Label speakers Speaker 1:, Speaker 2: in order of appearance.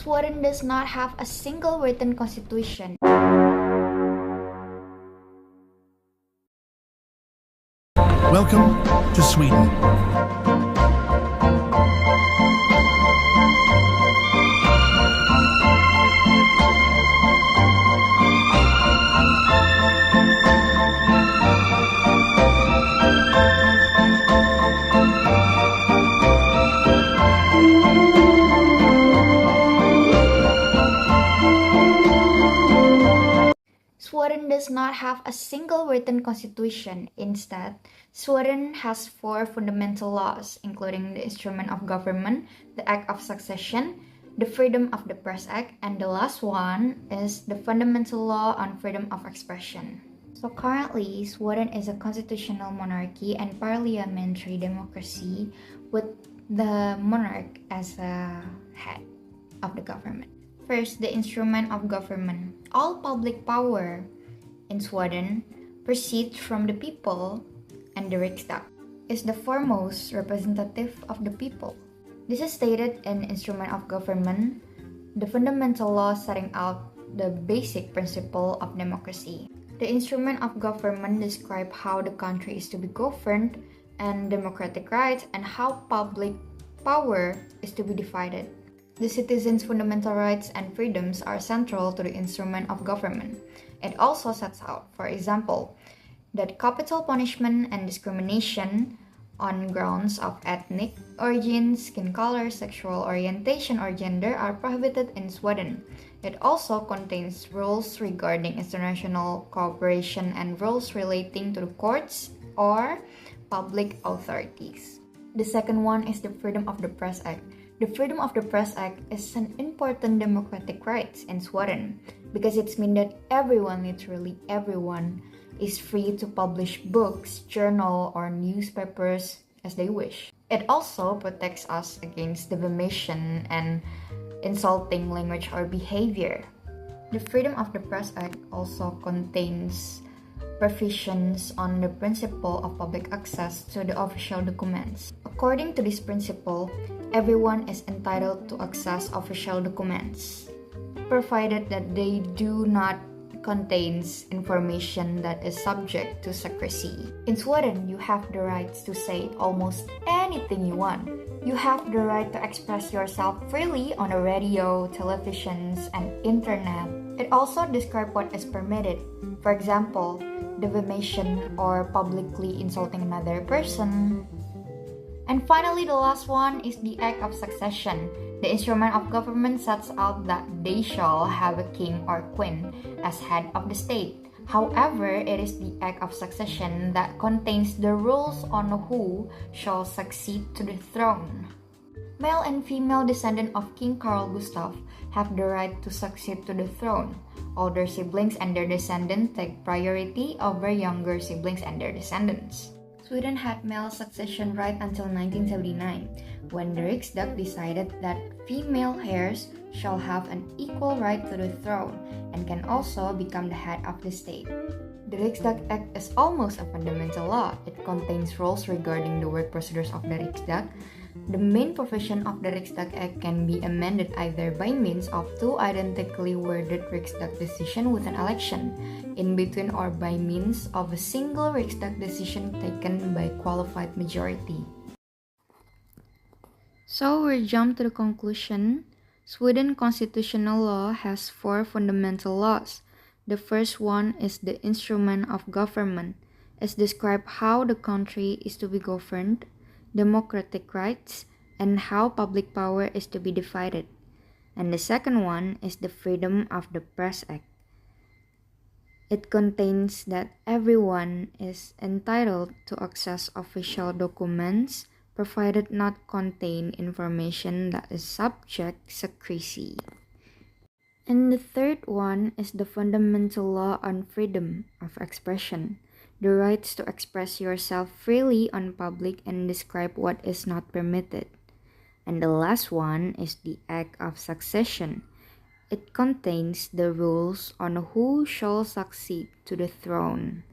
Speaker 1: Sweden does not have a single written constitution.
Speaker 2: Welcome to Sweden.
Speaker 1: Sweden does not have a single written constitution. Instead, Sweden has 4 fundamental laws, including the Instrument of Government, the Act of Succession, the Freedom of the Press Act, and the last one is the Fundamental Law on Freedom of Expression. So currently, Sweden is a constitutional monarchy and parliamentary democracy with the monarch as a head of the government. First, the Instrument of Government. All public power in Sweden proceeds from the people, and the Riksdag is the foremost representative of the people. This is stated in Instrument of Government, the fundamental law setting out the basic principle of democracy. The Instrument of Government describes how the country is to be governed and democratic rights and how public power is to be divided. The citizens' fundamental rights and freedoms are central to the Instrument of Government. It also sets out, for example, that capital punishment and discrimination on grounds of ethnic origin, skin color, sexual orientation, or gender are prohibited in Sweden. It also contains rules regarding international cooperation and rules relating to the courts or public authorities. The second one is the Freedom of the Press Act. The Freedom of the Press Act is an important democratic right in Sweden because it means that everyone, literally everyone, is free to publish books, journal, or newspapers as they wish. It also protects us against defamation and insulting language or behavior. The Freedom of the Press Act also contains provisions on the principle of public access to the official documents. According to this principle, everyone is entitled to access official documents, provided that they do not contain information that is subject to secrecy. In Sweden, you have the rights to say almost anything you want. You have the right to express yourself freely on the radio, televisions, and internet. It also describes what is permitted. For example, defamation or publicly insulting another person. And finally, the last one is the Act of Succession. The Instrument of Government sets out that they shall have a king or queen as head of the state. However, it is the Act of Succession that contains the rules on who shall succeed to the throne. Male and female descendants of King Carl Gustaf have the right to succeed to the throne. Older siblings and their descendants take priority over younger siblings and their descendants. Sweden had male succession right until 1979, when the Riksdag decided that female heirs shall have an equal right to the throne and can also become the head of the state. The Riksdag Act is almost a fundamental law. It contains rules regarding the work procedures of the Riksdag. The main provision of the Riksdag Act can be amended either by means of 2 identically worded Riksdag decisions with an election in between or by means of a single Riksdag decision taken by qualified majority. So we jump to the conclusion. Sweden constitutional law has 4 fundamental laws. The first one is the Instrument of Government. It describes how the country is to be governed, democratic rights, and how public power is to be divided. And the second one is the Freedom of the Press Act. It contains that everyone is entitled to access official documents, provided not contain information that is subject to secrecy. And the third one is the Fundamental Law on Freedom of Expression. The rights to express yourself freely on public and describe what is not permitted. And the last one is the Act of Succession. It contains the rules on who shall succeed to the throne.